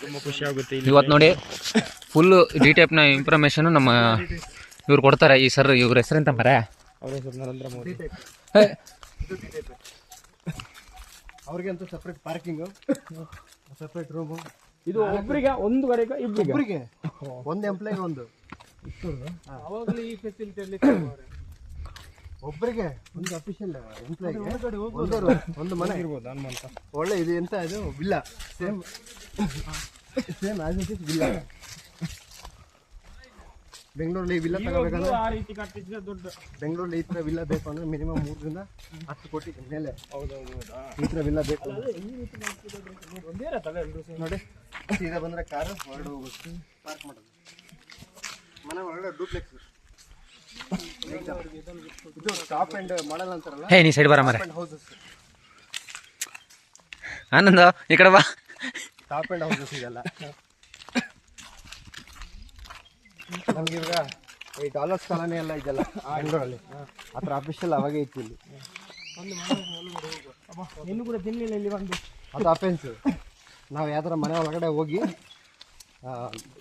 ತುಂಬ ಖುಷಿ ಆಗುತ್ತೆ. ಇವತ್ತು ನೋಡಿ ಫುಲ್ ಡಿಟೇಪ್ನ ಇನ್ಫಾರ್ಮೇಶನ್ ನಮ್ಮ ಇವ್ರು ಕೊಡ್ತಾರೆ. ಈ ಸರ್ ಇವ್ರ ಹೆಸರೆಂತ ಮರ ಅವ್ರ ಹೆಸರು ನರೇಂದ್ರ ಮೋದಿ. ಅವ್ರಿಗೆ ಅಂತ ಸಪ್ರೇಟ್ ಪಾರ್ಕಿಂಗು, ಸಪ್ರೇಟ್ ರೂಮು. ಇದು ಒಬ್ಬರಿಗೆ ಒಂದು ಕಡೆಗೆ ಇಬ್ಬರಿಗೆ ಒಂದು ಎಂಪ್ಲಾಯ್ಗೆ ಒಂದು. ಅವಾಗಲೇ ಈ ಫೆಸಿಲಿಟಿಯಲ್ಲಿ ಒಬ್ಬರಿಗೆ ಒಂದು ಅಫಿಷಿಯಲ್ ಎಂಪ್ಲಾಯ್ಗೆ ಒಂದು ಮನೆ ಇರ್ಬೋದು ಹನುಮಂತ. ಒಳ್ಳೆ ಇದು ಎಂತ ಇದು villa, same as it is villa. ಬೆಂಗಳೂರಲ್ಲಿ ಈ ವಿಲ್ಲಾ ತಗೋಬೇಕಂದ್ರೆ ಆ ರೀತಿ ಕಟ್ಟಿದ್ರೆ ದೊಡ್ಡ ಬೆಂಗಳೂರಲ್ಲಿ ಈ ಥರ ವಿಲ್ಲಾ ಬೇಕು ಅಂದ್ರೆ ಮಿನಿಮಮ್ 3 ರಿಂದ 10 ಕೋಟಿ ಮೇಲೆ ಈ ಥರ ವಿಲ್ಲಾ ಬೇಕು. ನೋಡಿ ಸೀದಾ ಬಂದರೆ ಕಾರು ಹೊರಡು ಹೋಗುತ್ತೆ, ಪಾರ್ಕ್ ಮಾಡೋದು. ಮನೆ ಒಳಗಡೆ ಡೂಪ್ಲೆಕ್ಸ್. ಇದು ಟಾಪ್ ಆ್ಯಂಡ್ ಮಾಡಲ್ ಅಂತಾರಲ್ಲ, ಹೇ ನೀ ಸೈಡ್ ಬರ ಮರ ಹೌಸಸ್. ಆನಂದ ಈ ಕಡೆ ಬಾ. ಟಾಪ್ ಆ್ಯಂಡ್ ಹೌಸಸ್ ಇದೆಲ್ಲ. ನಮ್ಗೆ ಇವಾಗ ಈ ಡಾಲರ್ಸ್ ಕಾಲನಿ ಎಲ್ಲ ಇದೆಲ್ಲ ಬೆಂಗಳೂರಲ್ಲಿ, ಆ ಥರ ಅಫಿಷಿಯಲ್ ಅವಾಗೇ ಇತ್ತು ಇಲ್ಲಿ. ಇನ್ನು ಕೂಡ ತಿನ್ನಿಲ್ಲ ಇಲ್ಲಿ ಬಂದು. ಅದು ಅಫೆನ್ಸ್. ನಾವು ಯಾವ ಥರ ಮನೆ ಒಳಗಡೆ ಹೋಗಿ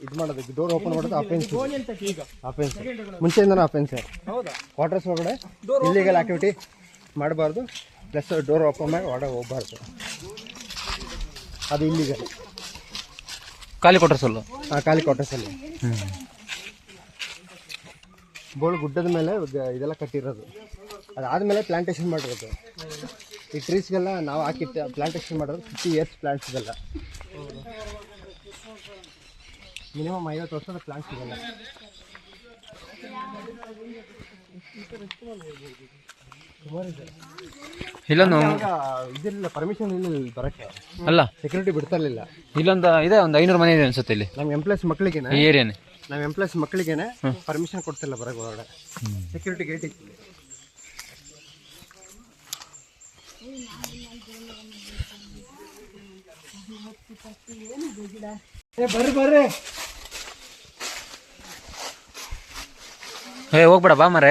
ಇದು ಮಾಡೋದಕ್ಕೆ ಡೋರ್ ಓಪನ್ ಮಾಡೋದು ಅಫೆನ್ಸ್. ಅಫೆನ್ಸ್ ಮುಂಚೆಯಿಂದನೂ ಅಫೆನ್ಸೇ. ಕ್ವಾರ್ಟರ್ಸ್ ಒಳಗಡೆ ಇಲ್ಲಿಗಲ್ ಆಕ್ಟಿವಿಟಿ ಮಾಡಬಾರ್ದು, ಪ್ಲಸ್ ಡೋರ್ ಓಪನ್ ಮಾಡಿ ಒಳಗಡೆ ಹೋಗ್ಬಾರ್ದು, ಅದು ಇಲ್ಲಿಗಲ್. ಖಾಲಿ ಕೊಟ್ಟರೆ ಸೊಲ್ಲು ಖಾಲಿ ಕ್ವಾರ್ಟರ್ಸಲ್ಲಿ ಬೋಳು ಗುಡ್ಡದ ಮೇಲೆ ಇದೆಲ್ಲ ಕಟ್ಟಿರೋದು. ಅದಾದಮೇಲೆ ಪ್ಲಾಂಟೇಶನ್ ಮಾಡಿರೋದು. ಈ ಟ್ರೀಸ್ಗೆಲ್ಲ ನಾವು ಹಾಕಿ ಪ್ಲಾಂಟೇಶನ್ ಮಾಡೋದು 50 years ಪ್ಲಾಂಟ್ಸ್ ಇದೆಲ್ಲ. ಮಿನಿಮಮ್ 50 ವರ್ಷದ ಪ್ಲಾಂಟ್ಸ್ ಇದೆಲ್ಲ. ಇಲ್ಲೊಂದು ಇದಿರಲಿಲ್ಲ, ಪರ್ಮಿಷನ್ ಇಲ್ಲ ಬರೋಕ್ಕೆ. ಅಲ್ಲ ಸೆಕ್ಯೂರಿಟಿ ಬಿಡ್ತಾ ಇರಲಿಲ್ಲ. ಇಲ್ಲೊಂದು ಇದೆ, ಒಂದು 500 ಮನೆ ಇದೆ ಅನ್ಸುತ್ತೆ ಇಲ್ಲಿ ನಮ್ಮ ಎಂಪ್ಲಾಯ್ಸ್ ಮಕ್ಕಳಿಗೇನೆ, ಈ ಏರಿಯಾನೇ. ನಮ್ಮ ಎಂಪ್ಲಾಯ್ಸ್ ಮಕ್ಕಳಿಗೇನೆ ಪರ್ಮಿಷನ್ ಕೊಡ್ತಿಲ್ಲ ಬರೋಕ್ಕೆ ಒಳಗಡೆ. ಸೆಕ್ಯೂರಿಟಿ ಗೇಟ್ ಇತ್ತು. ಬರ್ರಿ ಹೇ ಹೋಗ್ಬೇಡ ಬಾ ಮರ.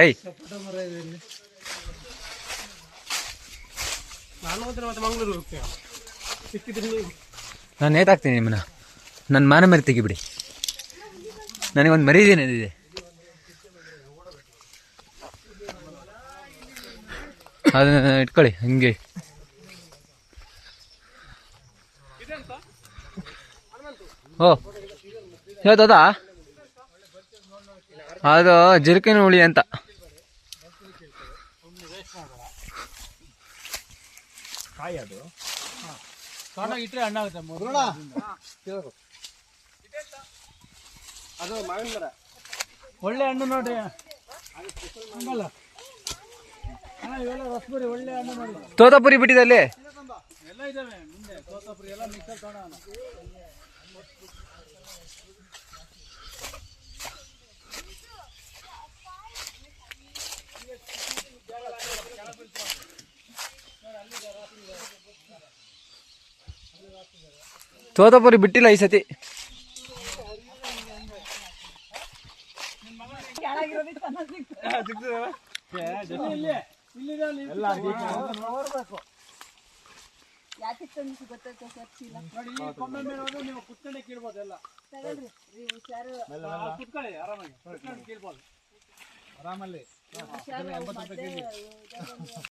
ನಾನು ಮತ್ತೆ ಮಂಗಳೂರು ಹೋಗ್ತೇವೆ. ಸಿಕ್ಕಿದ್ರೆ ನಾನು ನೇತಾಕ್ತೀನಿ ನಿಮ್ಮನ್ನ. ನನ್ನ ಮಾನ ಮರಿ ತೆಗಿಬಿಡಿ. ನನಗೊಂದು ಮರೀದೇನಿದೆ. ಅದನ್ನ ಇಟ್ಕೊಳ್ಳಿ ಹಂಗೆ. ಓ ಯಾವ್ದಾ ಅದು ಜಿರ್ಕಿನ ಹುಳಿ ಅಂತ. ಕಾಯಿ ಅದು ಇಟ್ಟರೆ ಹಣ್ಣಾಗುತ್ತೆ. ಅದು ಮಾವಿನ ಮರ, ಒಳ್ಳೆ ಹಣ್ಣು ನೋಡ್ರಿ. ಹಂಗಲ್ಲ ಇವೆಲ್ಲ ರಸಬರಿ ಒಳ್ಳೆ ಹಣ್ಣು ನೋಡಿ. ತೋತಾಪುರಿ ಬಿಟ್ಟಿದಲ್ಲಿ ಎಲ್ಲ ಇದಾವೆ ಮುಂದೆ. ತೋತಾಪುರಿ ಎಲ್ಲ ಮಿಕ್ಸರ್ ತಗೋಣ. ತೋತಾಪುರಿ ಬಿಟ್ಟಿಲ್ಲ ಈ ಸತಿ. ನೋಡ್ಬೇಕು ಕೊಂಬೆ ಮೇಲೆ ಹೋದ್ರೆ ನೀವು ಕುತ್ಕೊಂಡೆ ಕೀಳ್ಬೋದು. ಎಲ್ಲ ಕುತ್ಕೊಳ್ಳಿ ಆರಾಮಾಗಿ, ಕುತ್ಕೊಂಡು ಕೀಳ್ಬೋದು ಆರಾಮಲ್ಲಿ. 80 ರೂಪಾಯಿ ಕೆಜಿ.